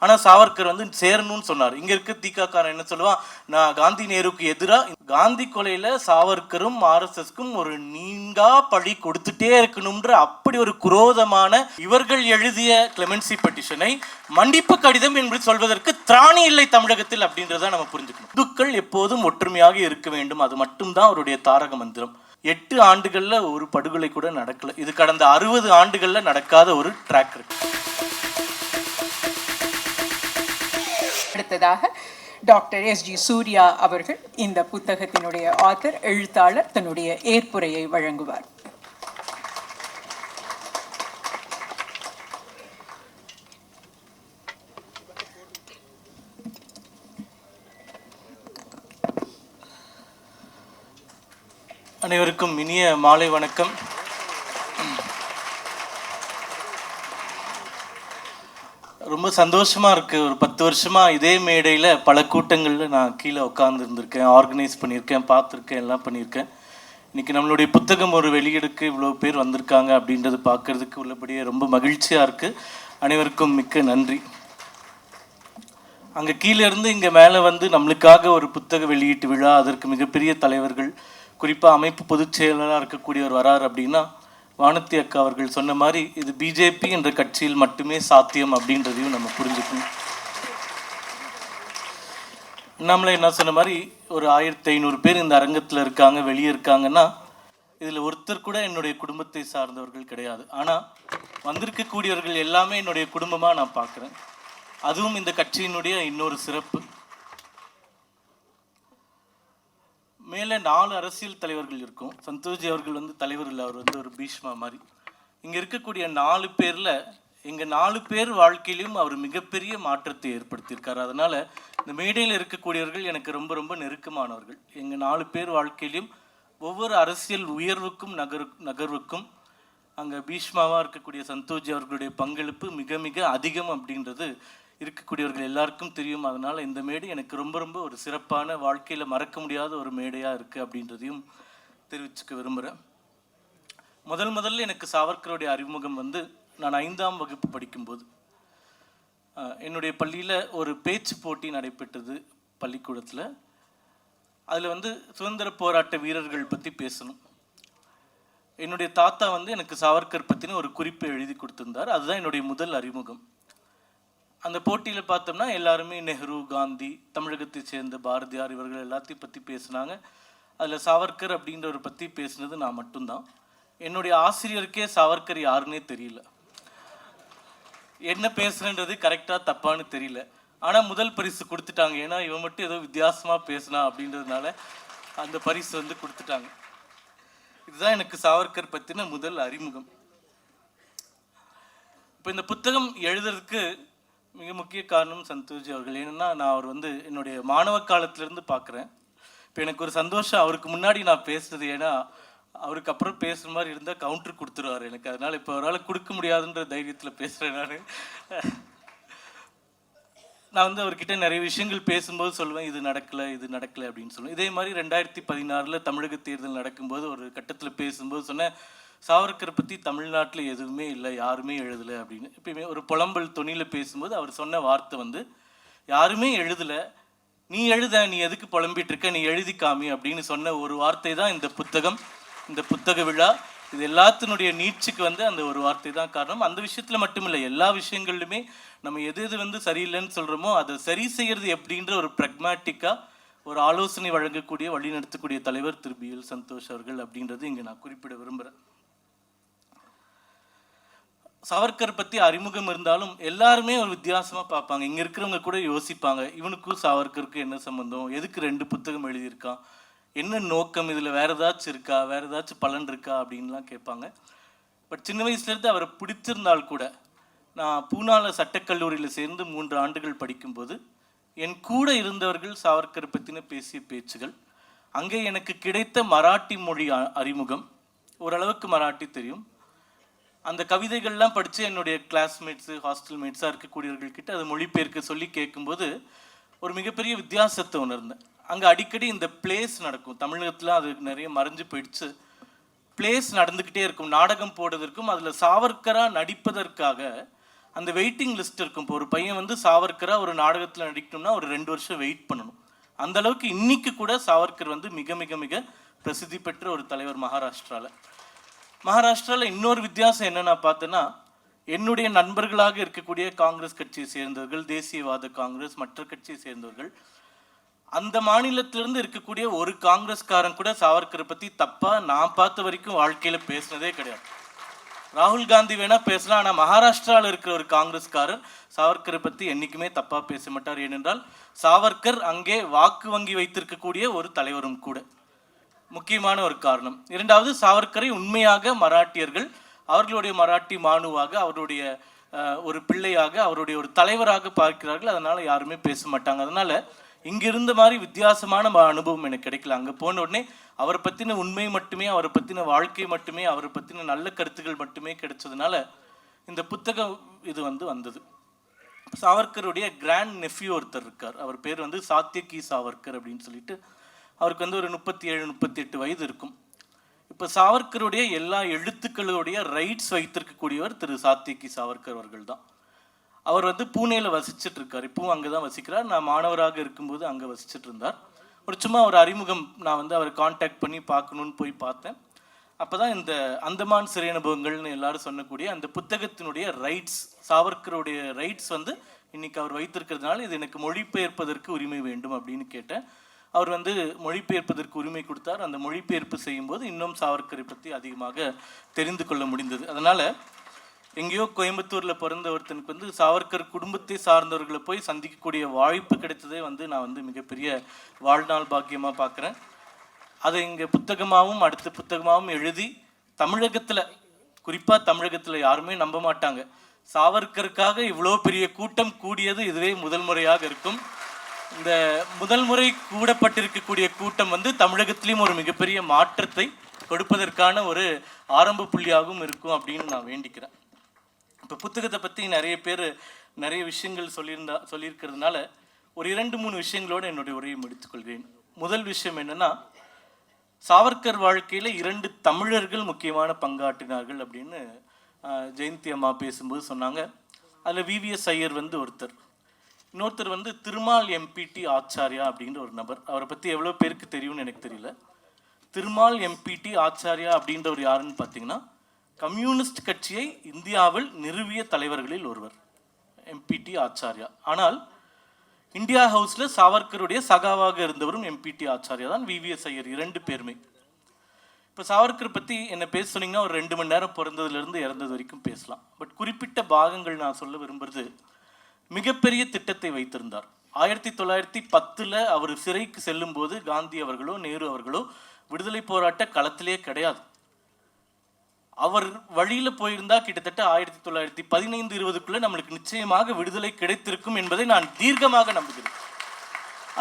ஆனால் சாவர்கர் வந்து சேரணும்னு சொன்னார். இங்கே இருக்க தீக்காக்காரன் என்ன சொல்லுவான், நான் காந்தி நேருக்கு எதிராக காந்தி கொலையில் சாவர்கரும் ஆர்எஸ்எஸ்க்கும் ஒரு நீங்கா பழி கொடுத்துட்டே இருக்கணும்ன்ற அப்படி ஒரு குரோதமான இவர்கள் எழுதிய கிளெமென்சி பெட்டிஷனை மன்னிப்பு கடிதம் என்று சொல்வதற்கு திராணி இல்லை தமிழகத்தில் அப்படின்றத நம்ம புரிஞ்சுக்கணும். இந்துக்கள் எப்போதும் ஒற்றுமையாக இருக்க வேண்டும், அது மட்டும்தான் அவருடைய தாரக மந்திரம். 8 ஆண்டுகள்ல ஒரு படுகொலை கூட நடக்கல. இது கடந்த 60 ஆண்டுகள்ல நடக்காத ஒரு ட்ராக் இருக்கு. அடுத்ததாக டாக்டர் எஸ்.ஜி. சூர்யா அவர்கள் இந்த புத்தகத்தினுடைய ஆத்தர், எழுத்தாளர், தன்னுடைய ஏற்புரையை வழங்குவார். அனைவருக்கும் இனிய மாலை வணக்கம். ரொம்ப சந்தோஷமாக இருக்குது. ஒரு 10 வருஷமாக இதே மேடையில் பல கூட்டங்களில் நான் கீழே உட்காந்துருந்துருக்கேன், ஆர்கனைஸ் பண்ணியிருக்கேன், பார்த்துருக்கேன், எல்லாம் பண்ணியிருக்கேன். இன்றைக்கி நம்மளுடைய புத்தகம் ஒரு வெளியீடுக்கு இவ்வளோ பேர் வந்திருக்காங்க அப்படின்றது பார்க்குறதுக்கு உள்ளபடியே ரொம்ப மகிழ்ச்சியாக இருக்குது. அனைவருக்கும் மிக்க நன்றி. அங்கே கீழே இருந்து இங்கே மேலே வந்து நம்மளுக்காக ஒரு புத்தக வெளியீட்டு விழா, அதற்கு மிகப்பெரிய தலைவர்கள், குறிப்பாக அமைப்பு பொதுச் செயலாளராக இருக்கக்கூடியவர் வரார் அப்படின்னா, வானதி அக்கா அவர்கள் சொன்ன மாதிரி இது பிஜேபி என்ற கட்சியில் மட்டுமே சாத்தியம் அப்படின்றதையும் நம்ம புரிஞ்சுக்கணும். நம்மளே என்ன சொன்ன மாதிரி ஒரு 1500 பேர் இந்த அரங்கத்தில் இருக்காங்க, வெளியே இருக்காங்கன்னா இதில் ஒருத்தர் கூட என்னுடைய குடும்பத்தை சார்ந்தவர்கள் கிடையாது. ஆனால் வந்திருக்கக்கூடியவர்கள் எல்லாமே என்னுடைய குடும்பமாக நான் பார்க்குறேன். அதுவும் இந்த கட்சியினுடைய இன்னொரு சிறப்பு. மேலே 4 அரசியல் தலைவர்கள் இருக்கும். சந்தோஷ்ஜி அவர்கள் வந்து தலைவர் இல்லை, அவர் வந்து ஒரு பீஷ்மா மாதிரி. இங்கே இருக்கக்கூடிய 4 பேரில் எங்கள் 4 பேர் வாழ்க்கையிலும் அவர் மிகப்பெரிய மாற்றத்தை ஏற்படுத்தியிருக்கார். அதனால் இந்த மேடையில் இருக்கக்கூடியவர்கள் எனக்கு ரொம்ப ரொம்ப நெருக்கமானவர்கள். எங்கள் 4 பேர் வாழ்க்கையிலும் ஒவ்வொரு அரசியல் உயர்வுக்கும் நகர்வுக்கும் அங்கே பீஷ்மாவாக இருக்கக்கூடிய சந்தோஷ்ஜி அவர்களுடைய பங்களிப்பு மிக மிக அதிகம் அப்படின்றது இருக்கக்கூடியவர்கள் எல்லாருக்கும் தெரியும். அதனால் இந்த மேடை எனக்கு ரொம்ப ரொம்ப ஒரு சிறப்பான, வாழ்க்கையில் மறக்க முடியாத ஒரு மேடையாக இருக்குது அப்படின்றதையும் தெரிவிச்சுக்க விரும்புகிறேன். முதல்ல எனக்கு சாவர்கருடைய அறிமுகம் வந்து நான் 5ஆம் வகுப்பு படிக்கும்போது என்னுடைய பள்ளியில் ஒரு பேச்சு போட்டி நடைபெற்றது பள்ளிக்கூடத்தில். அதில் வந்து சுதந்திர போராட்ட வீரர்கள் பற்றி பேசணும். என்னுடைய தாத்தா வந்து எனக்கு சாவர்கர் பற்றின ஒரு குறிப்பை எழுதி கொடுத்துருந்தார். அதுதான் என்னுடைய முதல் அறிமுகம். அந்த போட்டியில் பார்த்தோம்னா எல்லாருமே நெஹ்ரு, காந்தி, தமிழகத்தை சேர்ந்த பாரதியார், இவர்கள் எல்லாத்தையும் பற்றி பேசினாங்க. அதில் சாவர்கர் அப்படின்றவரை பற்றி பேசினது நான் மட்டும்தான். என்னுடைய ஆசிரியருக்கே சாவர்கர் யாருன்னே தெரியல. என்ன பேசுகிறன்றது கரெக்டாக தப்பான்னு தெரியல. ஆனால் முதல் பரிசு கொடுத்துட்டாங்க. ஏன்னா இவன் மட்டும் ஏதோ வித்தியாசமாக பேசினா அப்படின்றதுனால அந்த பரிசு வந்து கொடுத்துட்டாங்க. இதுதான் எனக்கு சாவர்கர் பற்றின முதல் அறிமுகம். இப்போ இந்த புத்தகம் எழுதுறதுக்கு மிக முக்கிய காரணம் சந்தோஷ்ஜி அவர்கள். ஏன்னா நான் அவர் வந்து என்னுடைய மாணவ காலத்திலேருந்து பார்க்குறேன். இப்போ எனக்கு ஒரு சந்தோஷம், அவருக்கு முன்னாடி நான் பேசுறது. ஏன்னா அவருக்கு அப்புறம் பேசுகிற மாதிரி இருந்தால் கவுண்டர் கொடுத்துருவார் எனக்கு. அதனால் இப்போ அவரால் கொடுக்க முடியாதுன்ற தைரியத்தில் பேசுகிறேன். நான் வந்து அவர்கிட்ட நிறைய விஷயங்கள் பேசும்போது சொல்லுவேன், இது நடக்கலை அப்படின்னு சொல்லுவேன். இதே மாதிரி 2016 தமிழக தேர்தல் நடக்கும்போது ஒரு கட்டத்தில் பேசும்போது சொன்னேன், சாவர்கரை பற்றி தமிழ்நாட்டில் எதுவுமே இல்லை, யாருமே எழுதலை அப்படின்னு. எப்பயுமே ஒரு புலம்பல் தொனியில் பேசும்போது அவர் சொன்ன வார்த்தை வந்து, யாருமே எழுதலை, நீ எழுத, நீ எதுக்கு புலம்பிட்டு இருக்க, நீ எழுதி காமி அப்படின்னு சொன்ன ஒரு வார்த்தை தான் இந்த புத்தகம், இந்த புத்தக விழா. இது எல்லாத்தினுடைய நீட்சிக்கு வந்து அந்த ஒரு வார்த்தை தான் காரணம். அந்த விஷயத்தில் மட்டும் இல்லை, எல்லா விஷயங்கள்லையுமே நம்ம எது வந்து சரியில்லைன்னு சொல்கிறோமோ அதை சரி செய்கிறது எப்படின்ற ஒரு ப்ரக்மேட்டிக்காக ஒரு ஆலோசனை வழங்கக்கூடிய, வழி நடத்தக்கூடிய தலைவர் திரு BL சந்தோஷ் அவர்கள் அப்படின்றது இங்கே நான் குறிப்பிட விரும்புகிறேன். சாவர்கர் பற்றி அறிமுகம் இருந்தாலும் எல்லாருமே ஒரு வித்தியாசமாக பார்ப்பாங்க. இங்கே இருக்கிறவங்க கூட யோசிப்பாங்க, இவனுக்கும் சாவர்கருக்கும் என்ன சம்மந்தம், எதுக்கு 2 புத்தகம் எழுதியிருக்கான், என்ன நோக்கம், இதில் வேறு ஏதாச்சும் இருக்கா, வேறு ஏதாச்சும் பலன் இருக்கா அப்படின்லாம் கேட்பாங்க. பட் சின்ன வயசுலேருந்து அவரை பிடிச்சிருந்தால் கூட, நான் பூனாவில் சட்டக்கல்லூரியில் சேர்ந்து 3 ஆண்டுகள் படிக்கும்போது என் கூட இருந்தவர்கள் சாவர்கரை பற்றின பேசிய பேச்சுகள், அங்கே எனக்கு கிடைத்த மராட்டி மொழி அறிமுகம், ஓரளவுக்கு மராட்டி தெரியும். அந்த கவிதைகள்லாம் படித்து என்னுடைய கிளாஸ்மேட்ஸு, ஹாஸ்டல் மேட்ஸாக இருக்கக்கூடியவர்கள்கிட்ட அது மொழிபெயர்க்க சொல்லி கேட்கும்போது ஒரு மிகப்பெரிய வித்தியாசத்தை உணர்ந்தேன். அங்கே அடிக்கடி இந்த பிளேஸ் நடக்கும். தமிழகத்தில் அது நிறைய மறைஞ்சு போயிடுச்சு. பிளேஸ் நடந்துக்கிட்டே இருக்கும், நாடகம் போடுவதற்கும் அதில் சாவர்கராக நடிப்பதற்காக அந்த வெயிட்டிங் லிஸ்ட் இருக்கும். இப்போ ஒரு பையன் வந்து சாவர்கரா ஒரு நாடகத்தில் நடிக்கணும்னா ஒரு 2 வருஷம் வெயிட் பண்ணணும். அந்த அளவுக்கு இன்னைக்கு கூட சாவர்கர் வந்து மிக மிக மிக பிரசித்தி பெற்ற ஒரு தலைவர் மகாராஷ்டிராவில் இன்னொரு வித்தியாசம் என்ன நான் பார்த்தேன்னா, என்னுடைய நண்பர்களாக இருக்கக்கூடிய காங்கிரஸ் கட்சியை சேர்ந்தவர்கள், தேசியவாத காங்கிரஸ், மற்ற கட்சியை சேர்ந்தவர்கள், அந்த மாநிலத்திலிருந்து இருக்கக்கூடிய ஒரு காங்கிரஸ்காரன் கூட சாவர்கரை பற்றி தப்பாக நான் பார்த்த வரைக்கும் வாழ்க்கையில் பேசினதே கிடையாது. ராகுல் காந்தி வேணா பேசலாம், ஆனால் மகாராஷ்டிராவில் இருக்கிற ஒரு காங்கிரஸ்காரர் சாவர்கரை பற்றி என்றைக்குமே தப்பாக பேச மாட்டார். ஏனென்றால் சாவர்கர் அங்கே வாக்கு வங்கி வைத்திருக்கக்கூடிய ஒரு தலைவரும் கூட. முக்கியமான ஒரு காரணம். இரண்டாவது, சாவர்கரை உண்மையாக மராட்டியர்கள் அவர்களுடைய மராட்டி மானுவாக, அவருடைய ஒரு பிள்ளையாக, அவருடைய ஒரு தலைவராக பார்க்கிறார்கள். அதனால யாருமே பேச மாட்டாங்க. அதனால இங்கிருந்த மாதிரி வித்தியாசமான அனுபவம் எனக்கு கிடைக்கல. அங்கே போன உடனே அவரை பற்றின உண்மை மட்டுமே, அவரை பற்றின வாழ்க்கை மட்டுமே, அவரை பற்றின நல்ல கருத்துக்கள் மட்டுமே கிடைச்சதுனால இந்த புத்தகம் இது வந்தது. சாவர்கருடைய கிராண்ட் நெஃப்யூ ஒருத்தர் இருக்கார். அவர் பேர் சாத்தியகி சாவர்கர் அப்படின்னு சொல்லிட்டு. அவருக்கு ஒரு 37-38 வயது இருக்கும். இப்போ சாவர்கருடைய எல்லா எழுத்துக்களுடைய ரைட்ஸ் வைத்திருக்கக்கூடியவர் திரு சாத்தியகி சாவர்கர் அவர்கள் தான். அவர் பூனேயில் வசிச்சுட்டு இருக்கார். இப்பவும் அங்கே தான் வசிக்கிறார். நான் மாணவராக இருக்கும்போது அங்கே வசிச்சுட்டு இருந்தார். சும்மா ஒரு அறிமுகம், நான் அவரை காண்டாக்ட் பண்ணி பார்க்கணுன்னு போய் பார்த்தேன். அப்போ தான் இந்த அந்தமான் சிறை அனுபவங்கள்னு எல்லாரும் சொன்னக்கூடிய அந்த புத்தகத்தினுடைய ரைட்ஸ், சாவர்கருடைய ரைட்ஸ் இன்னைக்கு அவர் வைத்திருக்கிறதுனால இது எனக்கு மொழிபெயர்ப்பதற்கு உரிமை வேண்டும் அப்படின்னு கேட்டேன். அவர் மொழிபெயர்ப்பதற்கு உரிமை கொடுத்தார். அந்த மொழிபெயர்ப்பு செய்யும்போது இன்னும் சாவர்கரை பற்றி அதிகமாக தெரிந்து கொள்ள முடிந்தது. அதனால் எங்கேயோ கோயம்புத்தூரில் பிறந்த ஒருத்தனுக்கு சாவர்கர் குடும்பத்தை சார்ந்தவர்களை போய் சந்திக்கக்கூடிய வாய்ப்பு கிடைத்ததே நான் மிகப்பெரிய வாழ்நாள் பாக்கியமாக பார்க்குறேன். அதை இங்கே புத்தகமாகவும் அடுத்த புத்தகமாகவும் எழுதி தமிழகத்தில், குறிப்பாக தமிழகத்தில் யாருமே நம்ப மாட்டாங்க, சாவர்கருக்காக இவ்வளோ பெரிய கூட்டம் கூடியது இதுவே முதல் முறையாக இருக்கும். இந்த முதல் முறை கூடப்பட்டிருக்கக்கூடிய கூட்டம் தமிழகத்திலையும் ஒரு மிகப்பெரிய மாற்றத்தை கொடுப்பதற்கான ஒரு ஆரம்ப புள்ளியாகவும் இருக்கும் அப்படின்னு நான் வேண்டிக்கிறேன். இப்போ புத்தகத்தை பற்றி நிறைய பேர் நிறைய விஷயங்கள் சொல்லியிருக்கிறதுனால ஒரு 2-3 விஷயங்களோடு என்னுடைய உரையை முடித்துக்கொள்கிறேன். முதல் விஷயம் என்னென்னா, சாவர்கர் வாழ்க்கையில் 2 தமிழர்கள் முக்கியமான பங்காற்றினார்கள் அப்படின்னு ஜெயந்தி அம்மா பேசும்போது சொன்னாங்க. அதில் விவிஎஸ் ஐயர் ஒருத்தர், இன்னொருத்தர் திருமால் எம்பிடி ஆச்சாரியா அப்படின்ற ஒரு நபர். அவரை பற்றி எவ்வளோ பேருக்கு தெரியும்னு எனக்கு தெரியல. திருமால் எம்பிடி ஆச்சாரியா அப்படின்றவர் யாருன்னு பார்த்தீங்கன்னா, கம்யூனிஸ்ட் கட்சியை இந்தியாவில் நிறுவிய தலைவர்களில் ஒருவர் எம்பிடி ஆச்சாரியா. ஆனால் இந்தியா ஹவுஸில் சாவர்கருடைய சகாவாக இருந்தவரும் எம்பிடி ஆச்சாரியா தான். விவிஎஸ் ஐயர் 2 பேருமே. இப்போ சாவர்கர் பற்றி என்ன பேச சொன்னீங்கன்னா ஒரு 2 மணி நேரம் பிறந்ததுலேருந்து இறந்தது வரைக்கும் பேசலாம். பட் குறிப்பிட்ட பாகங்கள் நான் சொல்ல விரும்புறது, மிகப்பெரிய திட்டத்தை வைத்திருந்தார். 1910 அவர் சிறைக்கு செல்லும் போது காந்தி அவர்களோ நேரு அவர்களோ விடுதலை போராட்ட களத்திலே கிடையாது. அவர் வழியில் போயிருந்தா கிட்டத்தட்ட 1915-20க்குள்ள நம்மளுக்கு நிச்சயமாக விடுதலை கிடைத்திருக்கும் என்பதை நான் தீர்க்கமாக நம்புகிறேன்.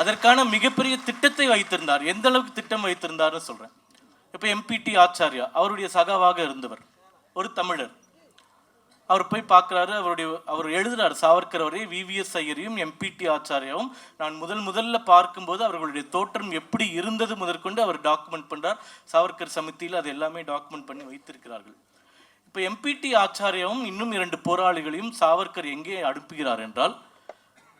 அதற்கான மிகப்பெரிய திட்டத்தை வைத்திருந்தார். எந்த அளவுக்கு திட்டம் வைத்திருந்தார்னு சொல்றேன். இப்போ எம்பிடி ஆச்சாரியா அவருடைய சகாவாக இருந்தவர், ஒரு தமிழர். அவர் போய் பார்க்குறாரு. அவர் எழுதுறாரு சாவர்கர் அவரே, விவிஎஸ் ஐயரையும் எம்பிடி ஆச்சாரியாவும் நான் முதல்ல பார்க்கும்போது அவர்களுடைய தோற்றம் எப்படி இருந்தது முதற்கொண்டு அவர் டாக்குமெண்ட் பண்ணுறார். சாவர்கர் சமிதியில் அது எல்லாமே டாக்குமெண்ட் பண்ணி வைத்திருக்கிறார்கள். இப்போ எம்பிடி ஆச்சாரியாவும் இன்னும் 2 போராளிகளையும் சாவர்கர் எங்கே அனுப்புகிறார் என்றால்,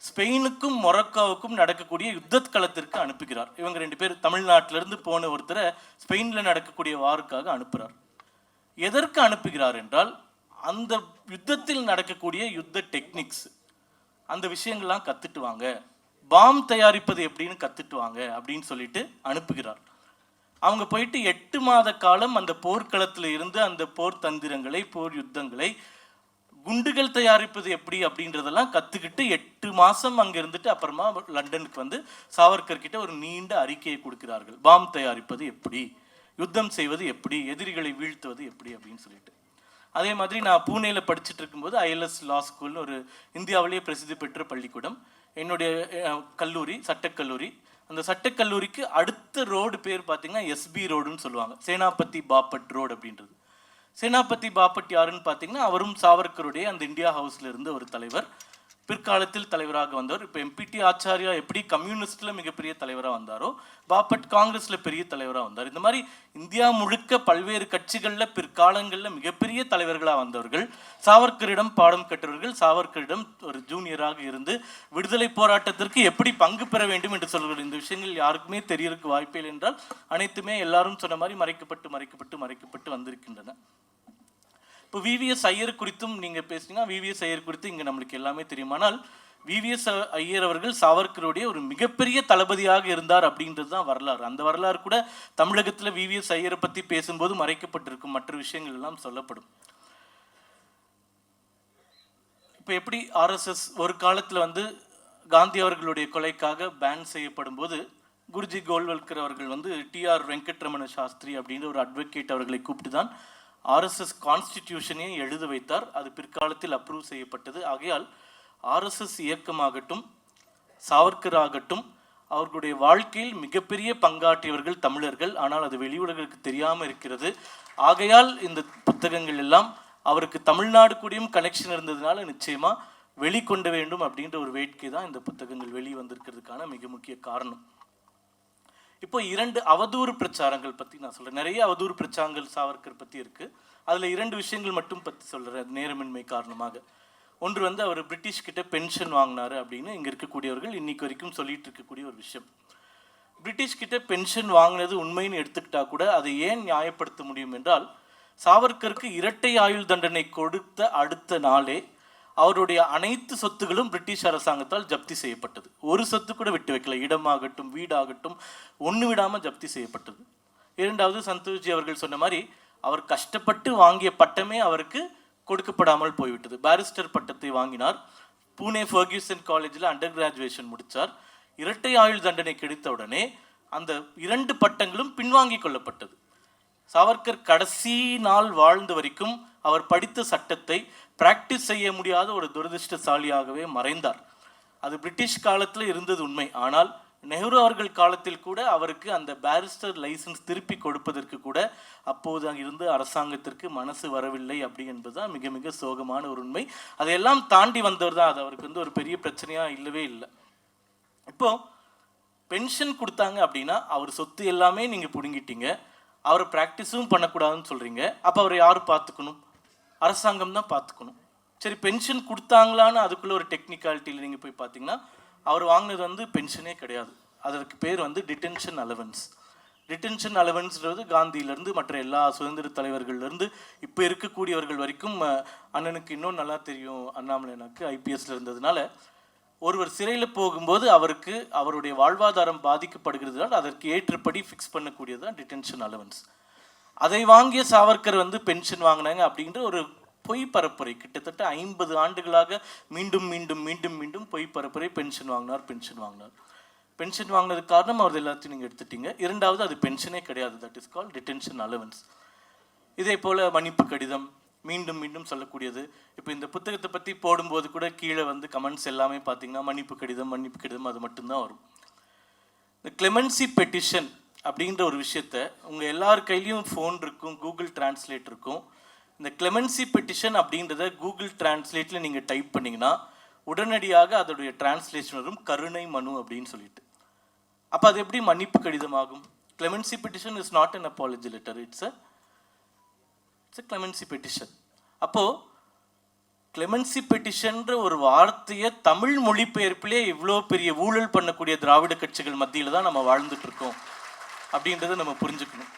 ஸ்பெயினுக்கும் மொரக்காவுக்கும் நடக்கக்கூடிய யுத்த களத்திற்கு அனுப்புகிறார். இவங்க 2 பேர் தமிழ்நாட்டிலிருந்து போன ஒருத்தரை ஸ்பெயினில் நடக்கக்கூடிய வாருக்காக அனுப்புகிறார். எதற்கு அனுப்புகிறார் என்றால், அந்த யுத்தத்தில் நடக்கக்கூடிய யுத்த டெக்னிக்ஸ், அந்த விஷயங்கள்லாம் கற்றுட்டு வாங்க, பாம் தயாரிப்பது எப்படின்னு கற்றுட்டு வாங்க அப்படின்னு சொல்லிட்டு அனுப்புகிறார். அவங்க போயிட்டு 8 மாத காலம் அந்த போர்க்களத்தில் இருந்து அந்த போர் தந்திரங்களை, போர் யுத்தங்களை, குண்டுகள் தயாரிப்பது எப்படி அப்படின்றதெல்லாம் கற்றுக்கிட்டு 8 மாதம் அங்கே இருந்துட்டு அப்புறமா லண்டனுக்கு சாவர்கர் கிட்ட ஒரு நீண்ட அறிக்கையை கொடுக்கிறார்கள். பாம் தயாரிப்பது எப்படி, யுத்தம் செய்வது எப்படி, எதிரிகளை வீழ்த்துவது எப்படி அப்படின்னு சொல்லிட்டு. அதே மாதிரி நான் பூனேயில் படிச்சுட்டு இருக்கும்போது ஐஎல்எஸ் லா ஸ்கூல்னு ஒரு இந்தியாவிலேயே பிரசித்தி பெற்ற பள்ளிக்கூடம், என்னுடைய கல்லூரி, சட்டக்கல்லூரி. அந்த சட்டக்கல்லூரிக்கு அடுத்த ரோடு பேர் பார்த்தீங்கன்னா எஸ்பி ரோடுன்னு சொல்லுவாங்க, சேனாபதி பாப்பட் ரோடு அப்படின்றது. சேனாபதி பாப்பட் யாருன்னு பார்த்தீங்கன்னா, அவரும் சாவர்கருடைய அந்த இந்தியா ஹவுஸில் இருந்த ஒரு தலைவர். பிற்காலத்தில் தலைவராக வந்தவர். இப்போ எம்பிடி ஆச்சாரியா எப்படி கம்யூனிஸ்டில் மிகப்பெரிய தலைவராக வந்தாரோ, பாப்பட் காங்கிரஸில் பெரிய தலைவராக வந்தார். இந்த மாதிரி இந்தியா முழுக்க பல்வேறு கட்சிகளில் பிற்காலங்களில் மிகப்பெரிய தலைவர்களாக வந்தவர்கள், சாவர்கரிடம் பாடம் கற்றவர்கள், சாவர்கரிடம் ஒரு ஜூனியராக இருந்து விடுதலை போராட்டத்திற்கு எப்படி பங்கு பெற வேண்டும் என்று சொல்கிறார்கள். இந்த விஷயங்கள் யாருக்குமே தெரியறதுக்கு வாய்ப்பில்லை என்றால் அனைத்துமே எல்லாரும் சொன்ன மாதிரி மறைக்கப்பட்டு வந்திருக்கின்றன. இப்போ விவிஎஸ் ஐயர் குறித்தும் நீங்கள் பேசுனீங்கன்னா, விவிஎஸ் ஐயர் குறித்து இங்கே நம்மளுக்கு எல்லாமே தெரியும். ஆனால் விவிஎஸ் ஐயர் அவர்கள் சாவர்கருடைய ஒரு மிகப்பெரிய தளபதியாக இருந்தார் அப்படின்றது தான் வரலாறு. அந்த வரலாறு கூட தமிழகத்தில் விவிஎஸ் ஐயரை பற்றி பேசும்போது மறைக்கப்பட்டிருக்கும், மற்ற விஷயங்கள் எல்லாம் சொல்லப்படும். இப்போ எப்படி ஆர்எஸ்எஸ் ஒரு காலத்தில் வந்து காந்தி அவர்களுடைய கொலைக்காக பேன் செய்யப்படும் போது குருஜி கோல்வல்கர் அவர்கள் வந்து டிஆர் வெங்கட்ரமண சாஸ்திரி அப்படின்ற ஒரு அட்வொகேட் அவர்களை கூப்பிட்டு தான் ஆர்எஸ்எஸ் கான்ஸ்டிடியூஷனையும் எழுத வைத்தார். அது பிற்காலத்தில் அப்ரூவ் செய்யப்பட்டது. ஆகையால் ஆர்எஸ்எஸ் இயக்கமாகட்டும், சாவர்கர் ஆகட்டும், அவர்களுடைய வாழ்க்கையில் மிகப்பெரிய பங்காற்றியவர்கள் தமிழர்கள். ஆனால் அது வெளி உலகிற்கு தெரியாமல் இருக்கிறது. ஆகையால் இந்த புத்தகங்கள் எல்லாம் அவருக்கு தமிழ்நாடு கூடயும் கனெக்ஷன் இருந்ததுனால நிச்சயமாக வெளிக்கொண்ட வேண்டும் அப்படின்ற ஒரு வேட்கை தான் இந்த புத்தகங்கள் வெளிவந்திருக்கிறதுக்கான மிக முக்கிய காரணம். இப்போ 2 அவதூறு பிரச்சாரங்கள் பற்றி நான் சொல்கிறேன். நிறைய அவதூறு பிரச்சாரங்கள் சாவர்கர் பற்றி இருக்குது. அதில் 2 விஷயங்கள் மட்டும் பற்றி சொல்கிறேன் நேரமின்மை காரணமாக. ஒன்று வந்து அவர் பிரிட்டிஷ் கிட்ட பென்ஷன் வாங்கினார் அப்படின்னு இங்கே இருக்கக்கூடியவர்கள் இன்னைக்கு வரைக்கும் சொல்லிட்டு இருக்கக்கூடிய ஒரு விஷயம். பிரிட்டிஷ் கிட்ட பென்ஷன் வாங்கினது உண்மைன்னு எடுத்துக்கிட்டா கூட அதை ஏன் நியாயப்படுத்த முடியும் என்றால், சாவர்கருக்கு இரட்டை ஆயுள் தண்டனை கொடுத்த அடுத்த நாளே அவருடைய அனைத்து சொத்துகளும் பிரிட்டிஷ் அரசாங்கத்தால் ஜப்தி செய்யப்பட்டது. ஒரு சொத்து கூட விட்டு வைக்கல. இடமாகட்டும், வீடாகட்டும், ஒன்று விடாமல் ஜப்தி செய்யப்பட்டது. இரண்டாவது, சந்தோஷ்ஜி அவர்கள் சொன்ன மாதிரி அவர் கஷ்டப்பட்டு வாங்கிய பட்டமே அவருக்கு கொடுக்கப்படாமல் போய்விட்டது. பாரிஸ்டர் பட்டத்தை வாங்கினார். பூனே ஃபர்கியூசன் காலேஜில் அண்டர் கிராஜுவேஷன் முடித்தார். இரட்டை ஆயுள் தண்டனை கிடைத்தவுடனே அந்த 2 பட்டங்களும் பின்வாங்கி கொள்ளப்பட்டது. சாவர்கர் கடைசி நாள் வாழ்ந்த வரைக்கும் அவர் படித்த சட்டத்தை பிராக்டிஸ் செய்ய முடியாத ஒரு துரதிருஷ்டசாலியாகவே மறைந்தார். அது பிரிட்டிஷ் காலத்தில் இருந்தது உண்மை. ஆனால் நெஹ்ரு அவர்கள் காலத்தில் கூட அவருக்கு அந்த பாரிஸ்டர் லைசன்ஸ் திருப்பி கொடுப்பதற்கு கூட அப்போது அங்கிருந்து அரசாங்கத்திற்கு மனசு வரவில்லை அப்படி என்பதுதான் மிக மிக சோகமான ஒரு உண்மை. அதையெல்லாம் தாண்டி வந்தவர் தான். அது அவருக்கு வந்து ஒரு பெரிய பிரச்சனையாக இல்லவே இல்லை. இப்போ பென்ஷன் கொடுத்தாங்க அப்படின்னா அவர் சொத்து எல்லாமே நீங்கள் பிடுங்கிட்டீங்க, அவரை ப்ராக்டிஸும் பண்ணக்கூடாதுன்னு சொல்கிறீங்க. அப்போ அவரை யார் பார்த்துக்கணும்? அரசாங்கம் தான் பார்த்துக்கணும். சரி, பென்ஷன் கொடுத்தாங்களான்னு அதுக்குள்ளே ஒரு டெக்னிக்காலிட்டியில் நீங்கள் போய் பார்த்தீங்கன்னா அவர் வாங்கினது வந்து பென்ஷனே கிடையாது. அதற்கு பேர் வந்து டிடென்ஷன் அலவன்ஸ். டிடென்ஷன் அலவன்ஸ்ன்றது காந்தியிலேருந்து மற்ற எல்லா சுதந்திர தலைவர்கள்லேருந்து இப்போ இருக்கக்கூடியவர்கள் வரைக்கும், அண்ணனுக்கு இன்னும் நல்லா தெரியும், அண்ணாமலை எனக்கு ஐபிஎஸ்ல இருந்ததுனால, ஒருவர் சிறையில் போகும்போது அவருக்கு அவருடைய வாழ்வாதாரம் பாதிக்கப்படுகிறதுனால அதற்கு ஏற்றபடி ஃபிக்ஸ் பண்ணக்கூடியது தான் டிடென்ஷன் அலவன்ஸ். அதை வாங்கிய சாவர்கர் வந்து பென்ஷன் வாங்கினாங்க அப்படின்ற ஒரு பொய் பரப்புரை கிட்டத்தட்ட 50 ஆண்டுகளாக மீண்டும் மீண்டும் மீண்டும் மீண்டும் பொய் பரப்புரை. பென்ஷன் வாங்கினார். பென்ஷன் வாங்கினதுக்கு காரணம் அவர் எல்லாத்தையும் நீங்கள் எடுத்துட்டீங்க. இரண்டாவது, அது பென்ஷனே கிடையாது. That is call detention allowance. இதே போல் மன்னிப்பு கடிதம் மீண்டும் மீண்டும் சொல்லக்கூடியது. இப்போ இந்த புத்தகத்தை பற்றி போடும்போது கூட கீழே வந்து கமெண்ட்ஸ் எல்லாமே பார்த்தீங்கன்னா மன்னிப்பு கடிதம் அது மட்டும்தான் வரும். இந்த கிளெமென்சி பெட்டிஷன் அப்படின்ற ஒரு விஷயத்த உங்கள் எல்லார் கையிலையும் ஃபோன் இருக்கும், கூகுள் டிரான்ஸ்லேட் இருக்கும். இந்த கிளெமென்சி பெட்டிஷன் அப்படின்றத கூகுள் டிரான்ஸ்லேட்டில் நீங்கள் டைப் பண்ணிங்கன்னா உடனடியாக அதோடைய டிரான்ஸ்லேஷன் வரும், கருணை மனு அப்படின்னு சொல்லிட்டு. அப்போ அது எப்படி மன்னிப்பு கடிதம் ஆகும்? Clemency petition is not an apology letter, it's a clemency petition. அப்போது கிளெமென்சி பெட்டிஷன்ற ஒரு வார்த்தையை தமிழ் மொழிபெயர்ப்பிலே இவ்வளோ பெரிய ஊழல் பண்ணக்கூடிய திராவிட கட்சிகள் மத்தியில் தான் நம்ம வாழ்ந்துட்டு இருக்கோம் அப்படின்றத நம்ம புரிஞ்சுக்கணும்.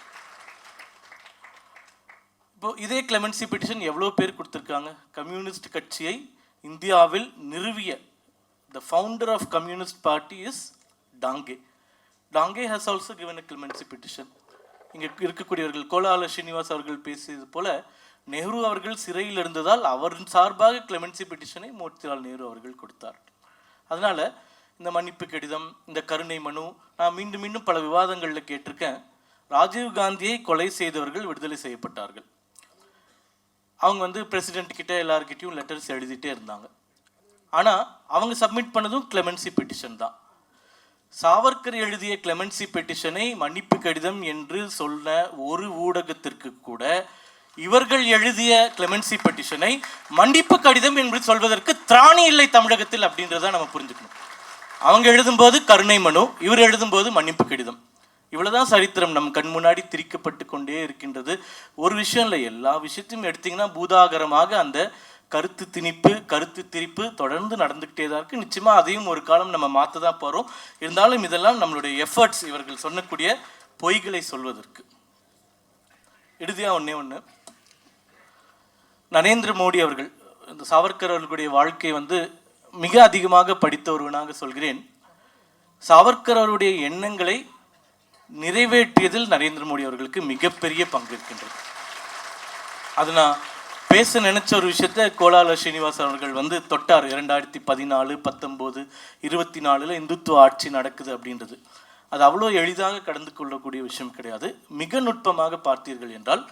இப்போ இதே கிளெமென்சி பெட்டிஷன் எவ்வளோ பேர் கொடுத்துருக்காங்க? கம்யூனிஸ்ட் கட்சியை இந்தியாவில் நிறுவிய the founder of communist party is Dange. Dange has also given a clemency petition. இங்கே இருக்கக்கூடியவர்கள் கோலால ஸ்ரீனிவாஸ் அவர்கள் பேசியது போல நெஹ்ரு அவர்கள் சிறையில் இருந்ததால் அவர் சார்பாக கிளெமென்சி பெட்டிஷனை மோதிலால் நேரு அவர்கள் கொடுத்தார். அதனால இந்த மன்னிப்பு கடிதம், இந்த கருணை மனு, நான் மீண்டும் மீண்டும் பல விவாதங்களில் கேட்டிருக்கேன். ராஜீவ் காந்தியை கொலை செய்தவர்கள் விடுதலை செய்யப்பட்டார்கள். அவங்க வந்து பிரசிடென்ட் கிட்ட எல்லார்கிட்டையும் லெட்டர்ஸ் எழுதிட்டே இருந்தாங்க. ஆனால் அவங்க சப்மிட் பண்ணதும் கிளெமென்சி பெட்டிஷன் தான். சாவர்கர் எழுதிய கிளெமென்சி பெட்டிஷனை மன்னிப்பு கடிதம் என்று சொன்ன ஒரு ஊடகத்திற்கு கூட இவர்கள் எழுதிய கிளெமென்சி பெட்டிஷனை மன்னிப்பு கடிதம் என்று சொல்வதற்கு திராணி இல்லை தமிழகத்தில் அப்படின்றத நம்ம புரிஞ்சுக்கணும். அவங்க எழுதும்போது கருணை மனு, இவர் எழுதும்போது மன்னிப்பு கடிதம். இவ்வளவுதான் சரித்திரம் நம் கண் முன்னாடி திரிக்கப்பட்டு கொண்டே இருக்கின்றது. ஒரு விஷயம் இல்லை, எல்லா விஷயத்தையும் எடுத்தீங்கன்னா பூதாகரமாக அந்த கருத்து திணிப்பு, கருத்து திரிப்பு தொடர்ந்து நடந்துகிட்டே தான் இருக்கு. நிச்சயமா அதையும் ஒரு காலம் நம்ம மாற்ற தான் போறோம். இருந்தாலும் இதெல்லாம் நம்மளுடைய எஃபர்ட்ஸ், இவர்கள் சொல்லக்கூடிய பொய்களை சொல்வதற்கு. இறுதியா ஒண்ணு, நரேந்திர மோடி அவர்கள், இந்த சாவர்கர் அவர்களுடைய வாழ்க்கை மிக அதிகமாக படித்த ஒருவனாக சொல்கிறேன். சாவர்கர் அவருடைய எண்ணங்களை நிறைவேற்றியதில் நரேந்திர மோடி அவர்களுக்கு மிகப்பெரிய பங்கு இருக்கின்றது. அது நான் பேச நினைச்ச ஒரு விஷயத்த கோலால ஸ்ரீனிவாஸ் அவர்கள் தொட்டார். 2014, 19, 24 இந்துத்துவ ஆட்சி நடக்குது அப்படின்றது. அது அவ்வளோ எளிதாக கடந்து கொள்ளக்கூடிய விஷயம் கிடையாது. மிக நுட்பமாக பார்த்தீர்கள் என்றால்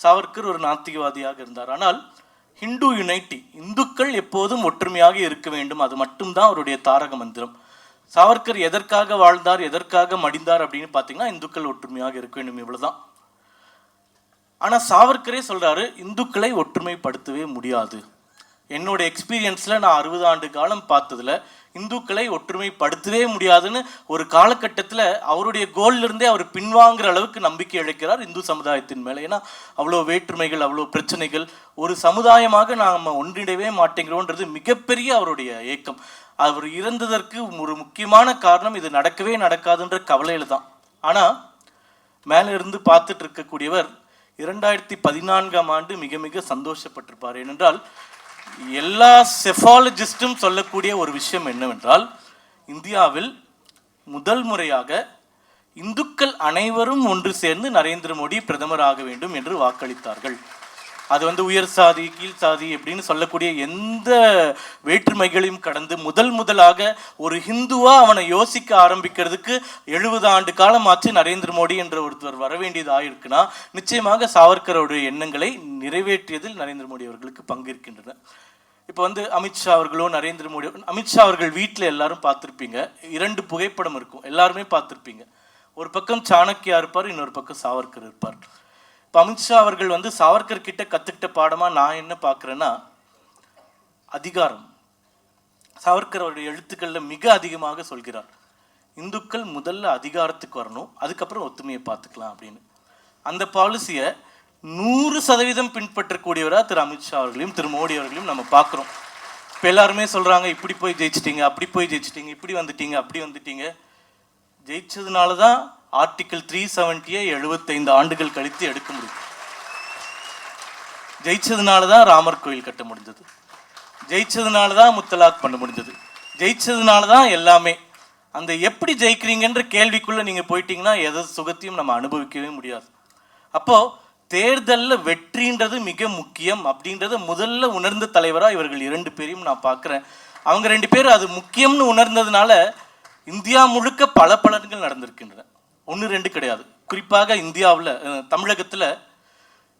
சாவர்கர் ஒரு நாத்திகவாதியாக இருந்தார். ஆனால் ஹிந்து யுனைட்டி, இந்துக்கள் எப்போதும் ஒற்றுமையாக இருக்க வேண்டும், அது மட்டும்தான் அவருடைய தாரக மந்திரம். சாவர்கர் எதற்காக வாழ்ந்தார், எதற்காக மடிந்தார் அப்படின்னு பார்த்தீங்கன்னா இந்துக்கள் ஒற்றுமையாக இருக்க வேண்டும், இவ்வளவுதான். ஆனால் சாவர்கரே சொல்றாரு, இந்துக்களை ஒற்றுமைப்படுத்தவே முடியாது. என்னோட எக்ஸ்பீரியன்ஸ்ல நான் 60 ஆண்டு காலம் பார்த்ததுல இந்துக்களை ஒற்றுமைப்படுத்தவே முடியாதுன்னு ஒரு காலகட்டத்தில் அவருடைய கோல்ல இருந்தே அவர் பின்வாங்குற அளவுக்கு நம்பிக்கை இழக்கிறார் இந்து சமுதாயத்தின் மேலே. ஏன்னா அவ்வளோ வேற்றுமைகள், அவ்வளோ பிரச்சனைகள், ஒரு சமுதாயமாக நாம் ஒன்றிடவே மாட்டேங்கிறோன்றது மிகப்பெரிய அவருடைய ஏக்கம். அவர் இறந்ததற்கு ஒரு முக்கியமான காரணம் இது நடக்கவே நடக்காதுன்ற கவலையில தான். ஆனால் மேலே இருந்து பார்த்துட்டு இருக்கக்கூடியவர் 2014ஆம் ஆண்டு மிக மிக சந்தோஷப்பட்டிருப்பார். ஏனென்றால் எல்லா செஃபாலஜிஸ்டும் சொல்லக்கூடிய ஒரு விஷயம் என்னவென்றால், இந்தியாவில் முதல் முறையாக இந்துக்கள் அனைவரும் ஒன்று சேர்ந்து நரேந்திர மோடி பிரதமராக வேண்டும் என்று வாக்களித்தார்கள். அது உயர் சாதி, கீழ் சாதி அப்படின்னு சொல்லக்கூடிய எந்த வேற்றுமைகளையும் கடந்து முதலாக ஒரு ஹிந்துவா அவனை யோசிக்க ஆரம்பிக்கிறதுக்கு 70 ஆண்டு காலமாச்சு நரேந்திர மோடி என்ற ஒருத்தர் வர வேண்டியது ஆயிருக்குன்னா நிச்சயமாக சாவர்கருடைய எண்ணங்களை நிறைவேற்றியதில் நரேந்திர மோடி அவர்களுக்கு பங்கு இருக்கின்றன. இப்போ அமித்ஷா அவர்களோ நரேந்திர மோடி, அமித்ஷா அவர்கள் வீட்டில் எல்லாரும் பார்த்துருப்பீங்க, 2 புகைப்படம் இருக்கும், எல்லாருமே பார்த்துருப்பீங்க. ஒரு பக்கம் சாணக்கியா இருப்பார், இன்னொரு பக்கம் சாவர்கர் இருப்பார். இப்போ அமித்ஷா அவர்கள் சாவர்கர் கிட்ட கற்றுக்கிட்ட பாடமாக நான் என்ன பார்க்குறேன்னா அதிகாரம். சாவர்கர் அவருடைய எழுத்துக்களில் மிக அதிகமாக சொல்கிறார், இந்துக்கள் முதல்ல அதிகாரத்துக்கு வரணும், அதுக்கப்புறம் ஒத்துமையை பார்த்துக்கலாம் அப்படின்னு. அந்த பாலிசியை 100% பின்பற்றக்கூடியவராக திரு அமித்ஷா அவர்களையும் திரு மோடி அவர்களையும் நம்ம பார்க்குறோம். இப்போ எல்லாருமே சொல்கிறாங்க, இப்படி போய் ஜெயிச்சிட்டிங்க, அப்படி போய் ஜெயிச்சிட்டிங்க, இப்படி வந்துட்டீங்க, அப்படி வந்துட்டீங்க. ஜெயிச்சதுனால தான் ஆர்டிகிள் 370 75 ஆண்டுகள் கழித்து எடுக்க முடியும். ஜெயிச்சதுனால தான் ராமர் கோயில் கட்ட முடிஞ்சது, ஜெயிச்சதுனால தான் முத்தலாக் பண்ண முடிஞ்சது, ஜெயிச்சதுனால தான் எல்லாமே. அந்த எப்படி ஜெயிக்கிறீங்கன்ற கேள்விக்குள்ளே நீங்கள் போயிட்டீங்கன்னா எதை சுகத்தையும் நம்ம அனுபவிக்கவே முடியாது. அப்போது தேர்தலில் வெற்றின்றது மிக முக்கியம் அப்படின்றத முதல்ல உணர்ந்த தலைவராக இவர்கள் 2 பேரையும் நான் பார்க்குறேன். அவங்க 2 பேரும் அது முக்கியம்னு உணர்ந்ததுனால இந்தியா முழுக்க பல பலன்கள் நடந்திருக்கின்றன, 1-2 கிடையாது. குறிப்பாக இந்தியாவில், தமிழகத்தில்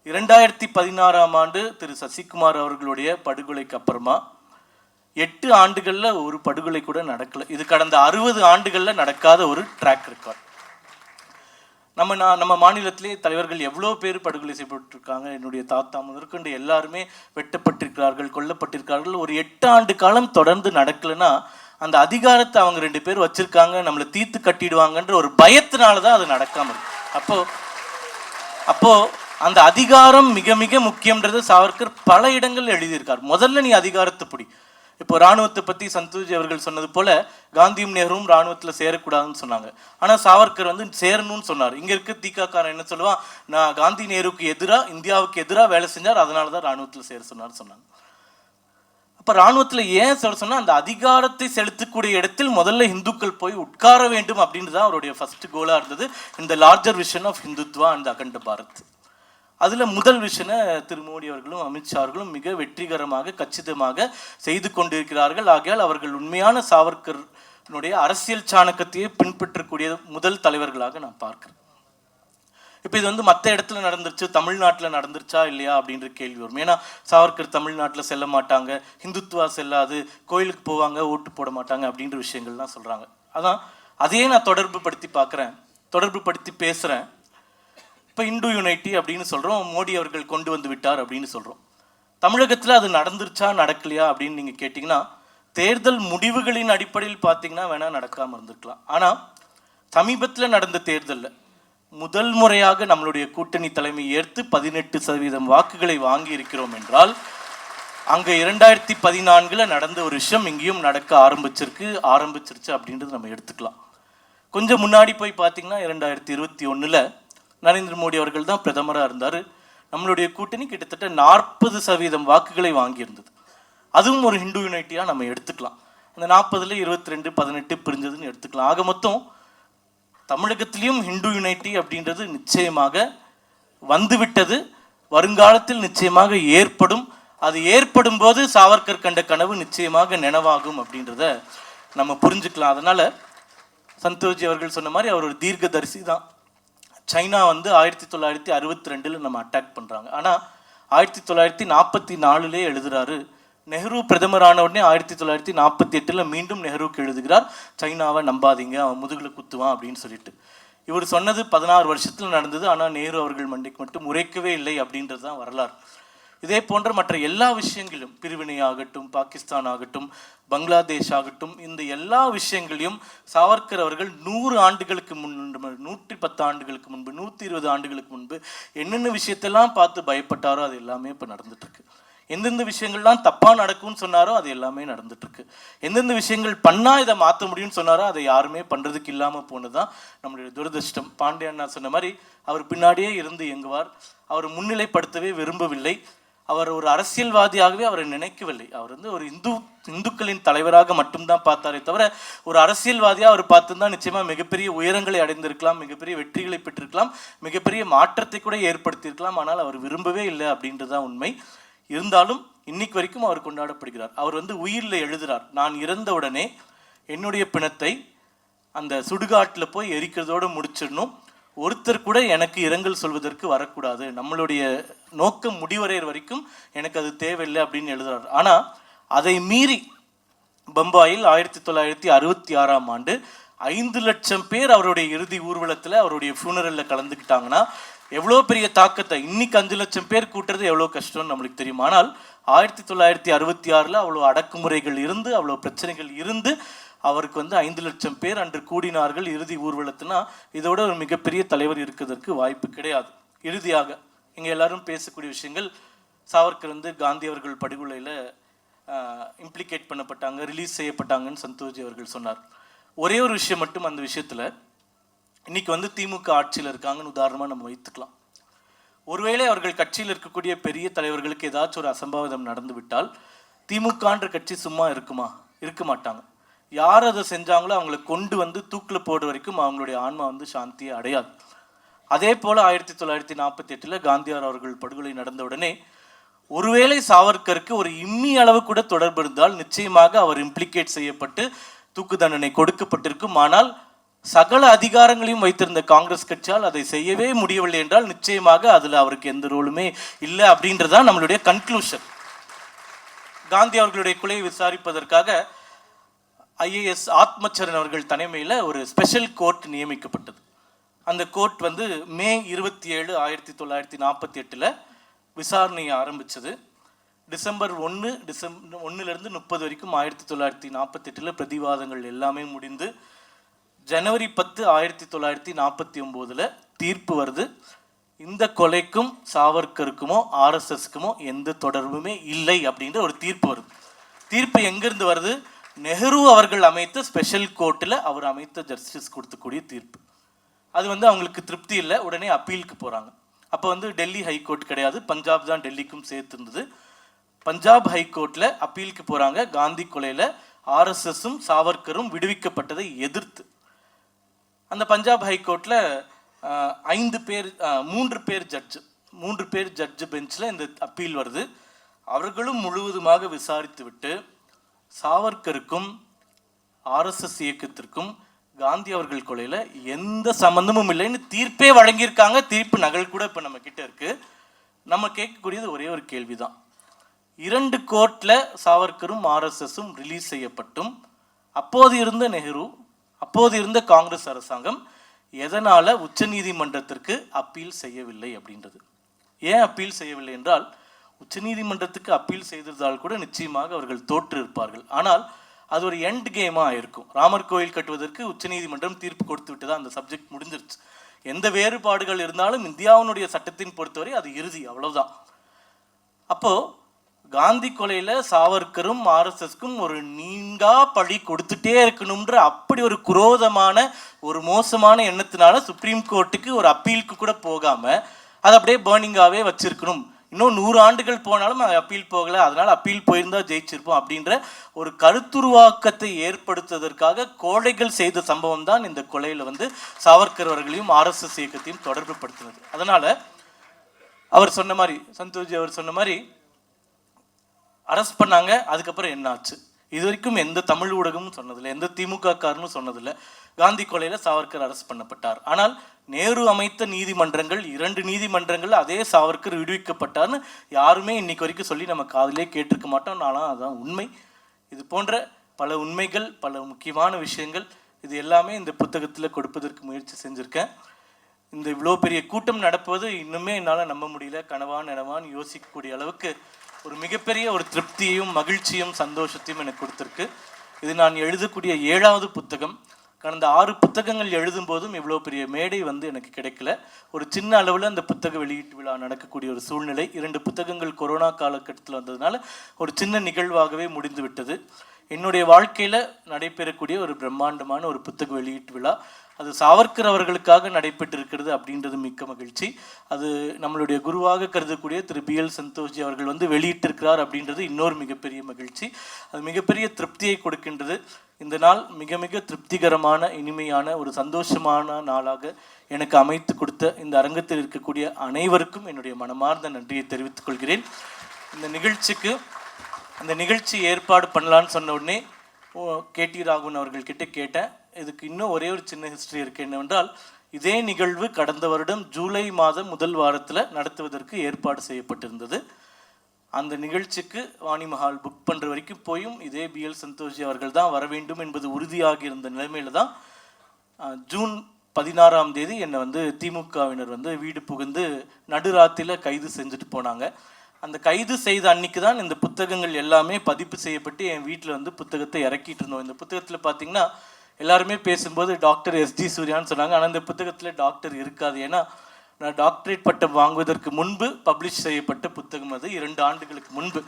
2016ஆம் ஆண்டு திரு சசிகுமார் அவர்களுடைய படுகொலைக்கு அப்புறமா 8 ஆண்டுகளில் ஒரு படுகொலை கூட நடக்கலை. இது கடந்த 60 ஆண்டுகளில் நடக்காத ஒரு ட்ராக் ரெக்கார்ட். நம்ம மாநிலத்திலே தலைவர்கள் எவ்வளோ பேர் படுகொலை செய்யப்பட்டிருக்காங்க. என்னுடைய தாத்தா முதற்கொண்டு எல்லாருமே வெட்டப்பட்டிருக்கிறார்கள், கொல்லப்பட்டிருக்கிறார்கள். ஒரு 8 ஆண்டு காலம் தொடர்ந்து நடக்கலைன்னா அந்த அதிகாரத்தை அவங்க 2 பேர் வச்சிருக்காங்க, நம்மளை தீர்த்து கட்டிடுவாங்கன்ற ஒரு பயத்தினால தான் அது நடக்காமல் இருக்கு. அப்போ அந்த அதிகாரம் மிக மிக முக்கியம்ன்றது சாவர்கர் பல இடங்கள் எழுதியிருக்கார். முதல்ல நீ அதிகாரத்தை பிடி. இப்போ இராணுவத்தை பற்றி சந்தோஷ் அவர்கள் சொன்னது போல காந்தியும் நேருவும் இராணுவத்தில் சேரக்கூடாதுன்னு சொன்னாங்க. ஆனால் சாவர்கர் சேரணும்னு சொன்னார். இங்கே இருக்க தீக்காக்காரன் என்ன சொல்லுவான், நான் காந்தி நேருக்கு எதிராக, இந்தியாவுக்கு எதிராக வேலை செஞ்சார், அதனால தான் இராணுவத்தில் சேர சொன்னாங்க. அப்போ இராணுவத்தில் ஏன் சொன்னால் அந்த அதிகாரத்தை செலுத்தக்கூடிய இடத்தில் முதல்ல இந்துக்கள் போய் உட்கார வேண்டும் அப்படின்னு தான் அவருடைய ஃபர்ஸ்ட் கோலாக இருந்தது. இந்த larger vision of Hindutva and Akhand Bharat. அதில் முதல் விஷனை திரு மோடி அவர்களும் அமித்ஷா அவர்களும் மிக வெற்றிகரமாக கச்சிதமாக செய்து கொண்டிருக்கிறார்கள். ஆகையால் அவர்கள் உண்மையான சாவர்கருடைய அரசியல் சாணக்கத்தையே பின்பற்றக்கூடிய முதல் தலைவர்களாக நான் பார்க்கிறேன். இப்போ இது மற்ற இடத்துல நடந்துருச்சு, தமிழ்நாட்டில் நடந்துருச்சா இல்லையா அப்படின்ற கேள்வி வரும். ஏன்னா சாவர்கர் தமிழ்நாட்டில் செல்ல மாட்டாங்க, ஹிந்துத்வா செல்லாது, கோயிலுக்கு போவாங்க, ஓட்டு போட மாட்டாங்க அப்படின்ற விஷயங்கள்லாம் சொல்கிறாங்க. அதையே நான் தொடர்பு படுத்தி பார்க்குறேன், தொடர்பு படுத்தி பேசுகிறேன். இப்போ இந்து யூனைட்டி அப்படின்னு சொல்கிறோம், மோடி அவர்கள் கொண்டு வந்து விட்டார் அப்படின்னு சொல்கிறோம். தமிழகத்தில் அது நடந்துருச்சா நடக்கலையா அப்படின்னு நீங்கள் கேட்டிங்கன்னா, தேர்தல் முடிவுகளின் அடிப்படையில் பார்த்தீங்கன்னா வேணால் நடக்காமல் இருந்திருக்கலாம். ஆனால் சமீபத்தில் நடந்த தேர்தலில் முதல் முறையாக நம்மளுடைய கூட்டணி தலைமை ஏற்று 18% வாக்குகளை வாங்கி இருக்கிறோம் என்றால், அங்கே 2014 நடந்த ஒரு விஷயம் இங்கேயும் நடக்க ஆரம்பிச்சிருச்சு அப்படின்றது நம்ம எடுத்துக்கலாம். கொஞ்சம் முன்னாடி போய் பார்த்தீங்கன்னா 2021 நரேந்திர மோடி அவர்கள் தான் பிரதமராக இருந்தார். நம்மளுடைய கூட்டணி கிட்டத்தட்ட 40% வாக்குகளை வாங்கியிருந்தது. அதுவும் ஒரு ஹிந்து யூனைட்டியாக நம்ம எடுத்துக்கலாம். அந்த 40ல் 22, 18 பிரிஞ்சதுன்னு எடுத்துக்கலாம். ஆக மொத்தம் தமிழகத்திலையும் ஹிந்து யூனைட்டி அப்படின்றது நிச்சயமாக வந்துவிட்டது. வருங்காலத்தில் நிச்சயமாக ஏற்படும். அது ஏற்படும் போது சாவர்கர் கண்ட கனவு நிச்சயமாக நினைவாகும் அப்படின்றத நம்ம புரிஞ்சுக்கலாம். அதனால் சந்தோஷ்ஜி அவர்கள் சொன்ன மாதிரி அவர் ஒரு தீர்க்கதரிசி தான். சைனா வந்து 1962 நம்ம அட்டாக் பண்ணுறாங்க. ஆனால் 1944 எழுதுகிறாரு. நெஹ்ரு பிரதமரான உடனே 1948 மீண்டும் நெஹ்ருக்கு எழுதுகிறார், சைனாவை நம்பாதீங்க, அவன் முதுகில் குத்துவான் அப்படின்னு சொல்லிட்டு. இவர் சொன்னது 16 வருஷத்தில் நடந்தது. ஆனால் நேரு அவர்கள் மண்டைக்கு மட்டும் உரைக்கவே இல்லை அப்படின்றது தான் வரலாறு. இதே போன்ற மற்ற எல்லா விஷயங்களிலும், பிரிவினை ஆகட்டும், பாகிஸ்தான் ஆகட்டும், பங்களாதேஷ் ஆகட்டும், இந்த எல்லா விஷயங்களையும் சாவர்கர் அவர்கள் 100 ஆண்டுகளுக்கு முன்பு, 110 ஆண்டுகளுக்கு முன்பு, 120 ஆண்டுகளுக்கு முன்பு என்னென்ன விஷயத்தெல்லாம் பார்த்து பயப்பட்டாரோ அது எல்லாமே இப்போ நடந்துட்டுருக்கு. எந்தெந்த விஷயங்கள்லாம் தப்பாக நடக்கும்னு சொன்னாரோ அது எல்லாமே நடந்துட்டுருக்கு. எந்தெந்த விஷயங்கள் பண்ணால் இதை மாற்ற முடியும்னு சொன்னாரோ அதை யாருமே பண்ணுறதுக்கு இல்லாமல் போனது தான் நம்மளுடைய துரதிருஷ்டம். பாண்டே அண்ணா சொன்ன மாதிரி அவர் பின்னாடியே இருந்து இயங்குவார். அவர் முன்னிலைப்படுத்தவே விரும்பவில்லை. அவர் ஒரு அரசியல்வாதியாகவே அவரை நினைக்கவில்லை. அவர் வந்து ஒரு இந்துக்களின் தலைவராக மட்டும்தான் பார்த்தாரே தவிர ஒரு அரசியல்வாதியாக அவர் பார்த்துருந்தா நிச்சயமாக மிகப்பெரிய உயரங்களை அடைந்திருக்கலாம், மிகப்பெரிய வெற்றிகளை பெற்றிருக்கலாம், மிகப்பெரிய மாற்றத்தை கூட ஏற்படுத்தியிருக்கலாம். ஆனால் அவர் விரும்பவே இல்லை அப்படின்றது தான் உண்மை. இருந்தாலும் இன்னைக்கு வரைக்கும் அவர் கொண்டாடப்படுகிறார். அவர் வந்து உயிரில் எழுதுகிறார், நான் இறந்த உடனே என்னுடைய பிணத்தை அந்த சுடுகாட்டில் போய் எரிக்கிறதோடு முடிச்சிடணும், ஒருத்தர் கூட எனக்கு இரங்கல் சொல்வதற்கு வரக்கூடாது, நம்மளுடைய நோக்கம் முடிவடைகிற வரைக்கும் எனக்கு அது தேவையில்லை அப்படின்னு எழுதுறாரு. ஆனால் அதை மீறி பம்பாயில் 1966 5 லட்சம் பேர் அவருடைய இறுதி ஊர்வலத்தில் அவருடைய ஃபியூனரலில் கலந்துக்கிட்டாங்கன்னா எவ்வளோ பெரிய தாக்கத்தை, இன்னைக்கு 5 லட்சம் பேர் கூட்டுறது எவ்வளோ கஷ்டம்னு நம்மளுக்கு தெரியும். ஆனால் 1966 அவ்வளோ அடக்குமுறைகள் இருந்து, அவ்வளோ பிரச்சனைகள் இருந்து அவருக்கு வந்து 5 லட்சம் பேர் அன்று கூடினார்கள் இறுதி ஊர்வலத்தினா, இதோட ஒரு மிகப்பெரிய தலைவர் இருக்கிறதுக்கு வாய்ப்பு கிடையாது. இறுதியாக இங்கே எல்லாரும் பேசக்கூடிய விஷயங்கள், சாவர்கர் வந்து காந்தி அவர்கள் படுகொலையில் இம்ப்ளிகேட் பண்ணப்பட்டாங்க, ரிலீஸ் செய்யப்பட்டாங்கன்னு சந்தோஷ்ஜி அவர்கள் சொன்னார். ஒரே ஒரு விஷயம் மட்டும் அந்த விஷயத்தில், இன்னைக்கு வந்து திமுக ஆட்சியில் இருக்காங்கன்னு உதாரணமாக நம்ம வைத்துக்கலாம். ஒருவேளை அவர்கள் கட்சியில் இருக்கக்கூடிய பெரிய தலைவர்களுக்கு ஏதாச்சும் ஒரு அசம்பாவிதம் நடந்து விட்டால் திமுகன்ற கட்சி சும்மா இருக்குமா? இருக்க மாட்டாங்க. யார் அதை செஞ்சாங்களோ அவங்களை கொண்டு வந்து தூக்கில் போடுற வரைக்கும் அவங்களுடைய ஆன்மா வந்து சாந்தியை அடையாது. அதே போல் 1948 காந்தியார் அவர்கள் படுகொலை நடந்த உடனே ஒருவேளை சாவர்கருக்கு ஒரு இம்மி அளவு கூட தொடர்பு இருந்தால் நிச்சயமாக அவர் இம்ப்ளிகேட் செய்யப்பட்டு தூக்கு தண்டனை கொடுக்கப்பட்டிருக்கும். ஆனால் சகல அதிகாரங்களையும் வைத்திருந்த காங்கிரஸ் கட்சியால் அதை செய்யவே முடியவில்லை என்றால் நிச்சயமாக அதில் அவருக்கு எந்த ரோலுமே இல்லை அப்படின்றதான் நம்மளுடைய கன்க்ளூஷன். காந்தி அவர்களுடைய கொலையை விசாரிப்பதற்காக IAS ஆத்மச்சரன் அவர்கள் தலைமையில் ஒரு ஸ்பெஷல் கோர்ட் நியமிக்கப்பட்டது. அந்த கோர்ட் வந்து மே 27, 1948 விசாரணையை ஆரம்பித்தது. டிசம்பர் 1 30 வரைக்கும் 1948 பிரதிவாதங்கள் எல்லாமே முடிந்து ஜனவரி 10, 1949 தீர்ப்பு வருது. இந்த கொலைக்கும் சாவர்கருக்குமோ RSSக்குமோ எந்த தொடர்புமே இல்லை அப்படின்ற ஒரு தீர்ப்பு வருது. தீர்ப்பு எங்கிருந்து வருது? நெஹ்ரு அவர்கள் அமைத்த ஸ்பெஷல் கோர்ட்டில் அவர் அமைத்த ஜஸ்டிஸ் கொடுத்தக்கூடிய தீர்ப்பு. அது வந்து அவங்களுக்கு திருப்தி இல்லை, உடனே அப்பீலுக்கு போகிறாங்க. அப்போ வந்து டெல்லி ஹைகோர்ட் கிடையாது, பஞ்சாப் தான் டெல்லிக்கும் சேர்த்துருந்தது. பஞ்சாப் ஹைகோர்ட்டில் அப்பீலுக்கு போகிறாங்க. காந்தி கொலையில் RSSம் சாவர்கரும் விடுவிக்கப்பட்டதை எதிர்த்து. அந்த பஞ்சாப் ஹைகோர்ட்டில் 3 பேர் ஜட்ஜு பெஞ்சில் இந்த அப்பீல் வருது. அவர்களும் முழுவதுமாக விசாரித்து விட்டு சாவர்கருக்கும் RSS இயக்கத்திற்கும் காந்தி அவர்கள் கொலையில் எந்த சம்பந்தமும் இல்லைன்னு தீர்ப்பே வழங்கியிருக்காங்க. தீர்ப்பு நகல் கூட இப்போ நம்ம கிட்ட இருக்கு. நம்ம கேட்கக்கூடியது ஒரே ஒரு கேள்விதான். 2 கோர்ட்டில் சாவர்கரும் RSSம் ரிலீஸ் செய்யப்பட்டும் அப்போது இருந்த நெஹ்ரு, அப்போது இருந்த காங்கிரஸ் அரசாங்கம் எதனால் உச்சநீதிமன்றத்திற்கு அப்பீல் செய்யவில்லை அப்படின்றது. ஏன் அப்பீல் செய்யவில்லை என்றால், உச்சநீதிமன்றத்துக்கு அப்பீல் செய்திருந்தால் கூட நிச்சயமாக அவர்கள் தோற்று இருப்பார்கள். ஆனால் அது ஒரு எண்ட் கேமாக இருக்கும். ராமர் கோயில் கட்டுவதற்கு உச்சநீதிமன்றம் தீர்ப்பு கொடுத்து விட்டு தான் அந்த சப்ஜெக்ட் முடிஞ்சிருச்சு. எந்த வேறுபாடுகள் இருந்தாலும் இந்தியாவினுடைய சட்டத்தின் பொறுத்தவரை அது இறுதி, அவ்வளவுதான். அப்போ காந்தி கொலையில சாவர்கரும் ஆர்எஸ்எஸ்க்கும் ஒரு நீங்கா பழி கொடுத்துட்டே இருக்கணும்ன்ற அப்படி ஒரு குரோதமான ஒரு மோசமான எண்ணத்தினால சுப்ரீம் கோர்ட்டுக்கு ஒரு அப்பீலுக்கு கூட போகாம அதை அப்படியே பேர்னிங்காவே வச்சிருக்கணும். இன்னும் 100 ஆண்டுகள் போனாலும் அது அப்பீல் போகலை, அதனால அப்பீல் போயிருந்தா ஜெயிச்சிருப்போம் அப்படின்ற ஒரு கருத்துருவாக்கத்தை ஏற்படுத்துவதற்காக கோழைகள் செய்த சம்பவம் தான் இந்த கொலையில சாவர்கர் அவர்களையும் ஆர்எஸ்எஸ் இயக்கத்தையும் தொடர்பு படுத்தினது. அதனால அவர் சொன்ன மாதிரி, சந்தோஷ்ஜி அவர் சொன்ன மாதிரி அரெஸ்ட் பண்ணாங்க. அதுக்கப்புறம் என்ன ஆச்சு? இது வரைக்கும் எந்த தமிழ் ஊடகமும் சொன்னதில்லை, எந்த திமுக காரனும் சொன்னதில்லை. காந்தி கொலையில சாவர்கர் அரெஸ்ட் பண்ணப்பட்டார். ஆனால் நேரு அமைத்த நீதிமன்றங்கள், 2 நீதிமன்றங்கள் அதே சாவர்கர் விடுவிக்கப்பட்டார்னு யாருமே இன்னைக்கு வரைக்கும் சொல்லி நம்ம காதிலே கேட்டிருக்க மாட்டோம். நானும் அதான் உண்மை. இது போன்ற பல உண்மைகள், பல முக்கியமான விஷயங்கள், இது எல்லாமே இந்த புத்தகத்தில் கொடுப்பதற்கு முயற்சி செஞ்சுருக்கேன். இந்த இவ்வளோ பெரிய கூட்டம் நடப்பது இன்னுமே என்னால் நம்ப முடியல. நனவான்னு யோசிக்கக்கூடிய அளவுக்கு ஒரு மிகப்பெரிய ஒரு திருப்தியையும் மகிழ்ச்சியும் சந்தோஷத்தையும் எனக்கு கொடுத்துருக்கு. இது நான் எழுதக்கூடிய 7வது புத்தகம். கடந்த 6 புத்தகங்கள் எழுதும் போதும் இவ்வளோ பெரிய மேடை எனக்கு கிடைக்கல. ஒரு சின்ன அளவில் அந்த புத்தக வெளியீட்டு விழா நடக்கக்கூடிய ஒரு சூழ்நிலை. 2 புத்தகங்கள் கொரோனா காலகட்டத்தில் வந்ததுனால ஒரு சின்ன நிகழ்வாகவே முடிந்து விட்டது. என்னுடைய வாழ்க்கையில் நடைபெறக்கூடிய ஒரு பிரம்மாண்டமான ஒரு புத்தக வெளியீட்டு விழா, அது சாவர்கர் அவர்களுக்காக நடைபெற்றிருக்கிறது அப்படின்றது மிக்க மகிழ்ச்சி. அது நம்மளுடைய குருவாக கருதக்கூடிய திரு பிஎல் சந்தோஷ்ஜி அவர்கள் வெளியிட்டிருக்கிறார் அப்படின்றது இன்னொரு மிகப்பெரிய மகிழ்ச்சி. அது மிகப்பெரிய திருப்தியை கொடுக்கின்றது. இந்த நாள் மிக மிக திருப்திகரமான, இனிமையான, ஒரு சந்தோஷமான நாளாக எனக்கு அமைத்து கொடுத்த இந்த அரங்கத்தில் இருக்கக்கூடிய அனைவருக்கும் என்னுடைய மனமார்ந்த நன்றியை தெரிவித்துக் கொள்கிறேன். இந்த நிகழ்ச்சி ஏற்பாடு பண்ணலான்னு சொன்ன உடனே கேடி ராகவன் அவர்கள்கிட்ட கேட்டேன். இதுக்கு இன்னும் ஒரே ஒரு சின்ன ஹிஸ்ட்ரி இருக்குது. என்னவென்றால், இதே நிகழ்வு கடந்த வருடம் ஜூலை மாதம் முதல் வாரத்தில் நடத்துவதற்கு ஏற்பாடு செய்யப்பட்டிருந்தது. அந்த நிகழ்ச்சிக்கு வாணி மஹால் புக் பண்ணுற வரைக்கும் போயும் இதே பிஎல் சந்தோஷ்ஜி அவர்கள் தான் வர வேண்டும் என்பது உறுதியாகி இருந்த நிலைமையில தான் ஜூன் 16ஆம் தேதி என்னை திமுகவினர் வீடு புகுந்து நடுராத்திரியில் கைது செஞ்சுட்டு போனாங்க. அந்த கைது செய்த அன்னைக்கு தான் இந்த புத்தகங்கள் எல்லாமே பதிப்பு செய்யப்பட்டு என் வீட்டில் புத்தகத்தை இறக்கிட்டு இருந்தோம். இந்த புத்தகத்தில் பார்த்தீங்கன்னா எல்லாருமே பேசும்போது டாக்டர் எஸ்ஜி சூர்யான்னு சொன்னாங்க. ஆனால் இந்த புத்தகத்தில் டாக்டர் இருக்காது. ஏன்னா நான் டாக்டரேட் பட்டம் வாங்குவதற்கு முன்பு பப்ளிஷ் செய்யப்பட்ட புத்தகம் அது, 2 ஆண்டுகளுக்கு முன்பு.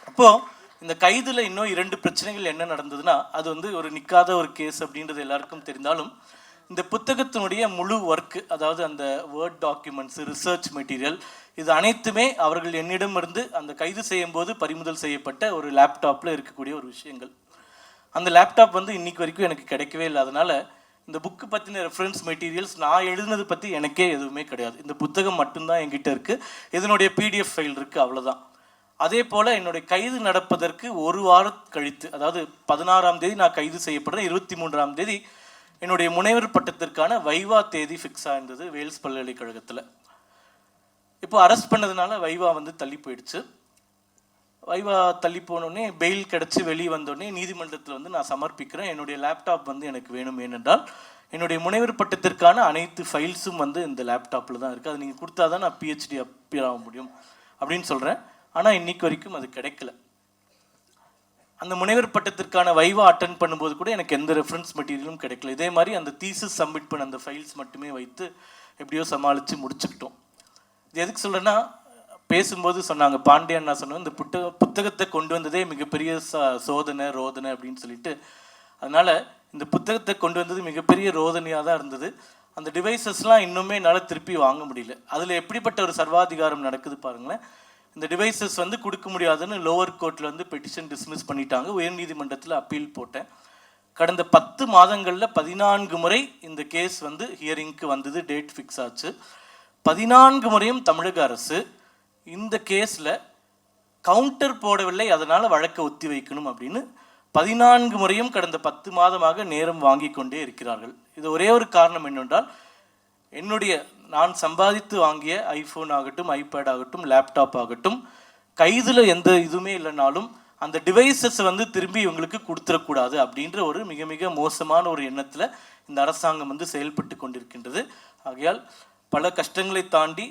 அப்போது இந்த கைதில் இன்னும் 2 பிரச்சனைகள் என்ன நடந்ததுன்னா, அது ஒரு நிற்காத ஒரு கேஸ் அப்படின்றது எல்லாருக்கும் தெரிந்தாலும், இந்த புத்தகத்தினுடைய முழு ஒர்க்கு, அதாவது அந்த வேர்ட் டாக்குமெண்ட்ஸு, ரிசர்ச் மெட்டீரியல், இது அனைத்துமே அவர்கள் என்னிடமிருந்து அந்த கைது செய்யும் போது பறிமுதல் செய்யப்பட்ட ஒரு லேப்டாப்பில் இருக்கக்கூடிய ஒரு விஷயங்கள். அந்த லேப்டாப் இன்னைக்கு வரைக்கும் எனக்கு கிடைக்கவே இல்லை. அதனால் இந்த புக்கு பற்றின ரெஃபரன்ஸ் மெட்டீரியல்ஸ் நான் எழுதுனது பற்றி எனக்கே எதுவுமே கிடையாது. இந்த புத்தகம் மட்டும்தான் என்கிட்ட இருக்குது. இதனுடைய PDF ஃபைல் இருக்குது, அவ்வளோதான். அதே போல் என்னுடைய கைது நடப்பதற்கு 1 வாரம் கழித்து, அதாவது 16ஆம் தேதி நான் கைது செய்யப்படுறேன். 23ஆம் தேதி என்னுடைய முனைவர் பட்டத்திற்கான வைவா தேதி ஃபிக்ஸ் ஆயிருந்தது வேல்ஸ் பல்கலைக்கழகத்தில். இப்போ அரெஸ்ட் பண்ணதுனால வைவா தள்ளி போயிடுச்சு. வைவா தள்ளி போனோடனே பெயில் கிடச்சி வெளியே வந்தோடனே நீதிமன்றத்தில் நான் சமர்ப்பிக்கிறேன். என்னுடைய லேப்டாப் எனக்கு வேணும். ஏனென்றால் என்னுடைய முனைவர் பட்டத்திற்கான அனைத்து ஃபைல்ஸும் இந்த லேப்டாப்பில் தான் இருக்குது. அது நீங்கள் கொடுத்தா தான் நான் PhD அப்பியர் ஆக முடியும் அப்படின்னு சொல்கிறேன். ஆனால் இன்னைக்கு வரைக்கும் அது கிடைக்கல. அந்த முனைவர் பட்டத்திற்கான வைவா அட்டன் பண்ணும்போது கூட எனக்கு எந்த ரெஃபரன்ஸ் மெட்டீரியலும் கிடைக்கல. இதே மாதிரி அந்த தீசிஸ் சப்மிட் பண்ண அந்த ஃபைல்ஸ் மட்டுமே வைத்து எப்படியோ சமாளித்து முடிச்சுக்கிட்டோம். இது எதுக்கு சொல்கிறேன்னா, பேசும்போது சொன்னாங்க, பாண்டியன் நான் சொன்னேன், இந்த புத்தகத்தை கொண்டு வந்ததே மிகப்பெரிய சோதனை ரோதனை அப்படின்னு சொல்லிட்டு. அதனால் இந்த புத்தகத்தை கொண்டு வந்தது மிகப்பெரிய ரோதனையாக தான் இருந்தது. அந்த டிவைசஸ்லாம் இன்னுமே என்னால் திருப்பி வாங்க முடியல. அதில் எப்படிப்பட்ட ஒரு சர்வாதிகாரம் நடக்குது பாருங்களேன். இந்த டிவைசஸ் கொடுக்க முடியாதுன்னு லோவர் கோர்ட்டில் பெட்டிஷன் டிஸ்மிஸ் பண்ணிட்டாங்க. உயர்நீதிமன்றத்தில் அப்பீல் போட்டேன். கடந்த 10 மாதங்களில் 14 முறை இந்த கேஸ் ஹியரிங்க்கு வந்தது, டேட் ஃபிக்ஸ் ஆச்சு. 14 முறையும் தமிழக அரசு இந்த கேஸில் கவுண்டர் போடவில்லை, அதனால் வழக்கை ஒத்தி வைக்கணும் அப்படின்னு 14 முறையும் கடந்த 10 மாதமாக நேரம் வாங்கி கொண்டே இருக்கிறார்கள். இது ஒரே ஒரு காரணம் என்னென்றால், நான் சம்பாதித்து வாங்கிய ஐஃபோன் ஆகட்டும், ஐபேட் ஆகட்டும், லேப்டாப் ஆகட்டும், கைதில் எந்த இதுவுமே இல்லைனாலும் அந்த டிவைசஸ் வந்து திரும்பி இவங்களுக்கு கொடுத்துடக்கூடாது அப்படின்ற ஒரு மிக மிக மோசமான ஒரு எண்ணத்தில் இந்த அரசாங்கம் வந்து செயல்பட்டு கொண்டிருக்கின்றது. ஆகையால் பல கஷ்டங்களை தாண்டி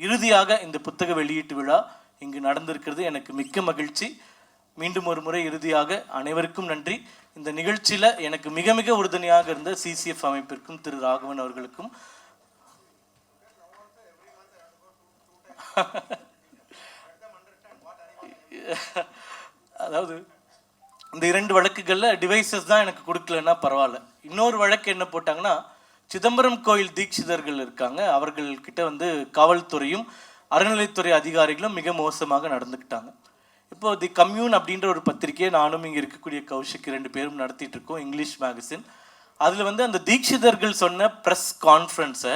இறுதியாக இந்த புத்தக வெளியீட்டு விழா இங்கு நடந்திருக்கிறது. எனக்கு மிக்க மகிழ்ச்சி. மீண்டும் ஒரு முறை இறுதியாக அனைவருக்கும் நன்றி. இந்த நிகழ்ச்சியில் எனக்கு மிக மிக உறுதுணையாக இருந்த சிசிஎஃப் அமைப்பிற்கும் திரு ராகவன் அவர்களுக்கும் அதாவது இந்த 2 வழக்குகளில் டிவைசஸ் தான் எனக்கு கொடுக்கலன்னா பரவாயில்ல. இன்னொரு வழக்கு என்ன போட்டாங்கன்னா, சிதம்பரம் கோயில் தீட்சிதர்கள் இருக்காங்க, அவர்கள்கிட்ட வந்து காவல்துறையும் அறநிலைத்துறை அதிகாரிகளும் மிக மோசமாக நடந்துக்கிட்டாங்க. இப்போது தி கம்யூன் அப்படின்ற ஒரு பத்திரிகையை நானும் இங்கே இருக்கக்கூடிய கௌஷிக் 2 பேரும் நடத்திட்டு இருக்கோம், இங்கிலீஷ் மேகசின். அதில் வந்து அந்த தீட்சிதர்கள் சொன்ன ப்ரெஸ் கான்ஃபரன்ஸை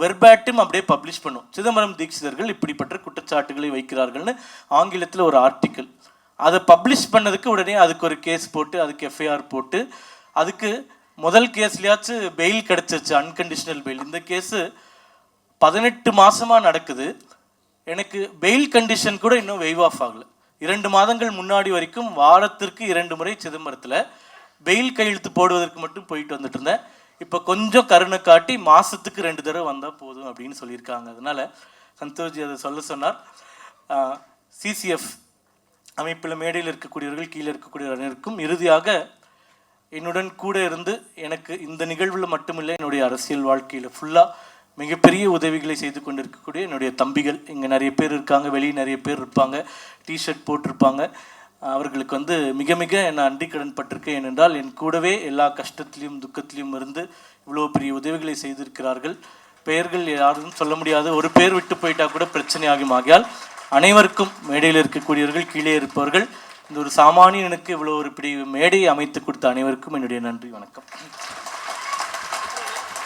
வெர்பேட்டும் அப்படியே பப்ளிஷ் பண்ணும். சிதம்பரம் தீட்சிதர்கள் இப்படிப்பட்ட குற்றச்சாட்டுகளை வைக்கிறார்கள்னு ஆங்கிலத்தில் ஒரு ஆர்டிக்கிள். அதை பப்ளிஷ் பண்ணதுக்கு உடனே அதுக்கு ஒரு கேஸ் போட்டு, அதுக்கு எஃப்ஐஆர் போட்டு, அதுக்கு முதல் கேஸ்லையாச்சும் பெயில் கிடச்சிருச்சு, அன்கண்டிஷனல் பெயில். இந்த கேஸு 18 மாதமாக நடக்குது. எனக்கு பெயில் கண்டிஷன் கூட இன்னும் வெய்வ் ஆஃப் ஆகலை. 2 மாதங்கள் முன்னாடி வரைக்கும் வாரத்திற்கு 2 முறை சிதம்பரத்தில் பெயில் கையெழுத்து போடுவதற்கு மட்டும் போயிட்டு வந்துட்டு இருந்தேன். இப்போ கொஞ்சம் கருணை காட்டி மாதத்துக்கு 2 தடவை வந்தால் போதும் அப்படின்னு சொல்லியிருக்காங்க. அதனால் சந்தோஷ்ஜி அதை சொல்ல சொன்னார். சிசிஎஃப் அமைப்பில் மேடையில் இருக்கக்கூடியவர்கள், கீழே இருக்கக்கூடிய அனைவருக்கும் இறுதியாக என்னுடன் கூட இருந்து எனக்கு இந்த நிகழ்வில் மட்டுமில்லை, என்னுடைய அரசியல் வாழ்க்கையில் ஃபுல்லாக மிகப்பெரிய உதவிகளை செய்து கொண்டு இருக்கக்கூடிய என்னுடைய தம்பிகள் இங்கே நிறைய பேர் இருக்காங்க, வெளியே நிறைய பேர் இருப்பாங்க, டிஷர்ட் போட்டிருப்பாங்க. அவர்களுக்கு வந்து மிக மிக நான் நன்றி கடன் பட்டிருக்கேன். ஏனென்றால் என் கூடவே எல்லா கஷ்டத்திலையும் துக்கத்திலையும் இருந்து இவ்வளோ பெரிய உதவிகளை செய்திருக்கிறார்கள். பெயர்கள் யாரும் சொல்ல முடியாது, ஒரு பேர் விட்டு போயிட்டா கூட பிரச்சனை ஆகும். ஆகியால் அனைவருக்கும், மேடையில் இருக்கக்கூடியவர்கள், கீழே இருப்பவர்கள், இந்த ஒரு சாமானியனுக்கு இவ்வளோ ஒரு பெரிய மேடையை அமைத்து கொடுத்த அனைவருக்கும் என்னுடைய நன்றி, வணக்கம்.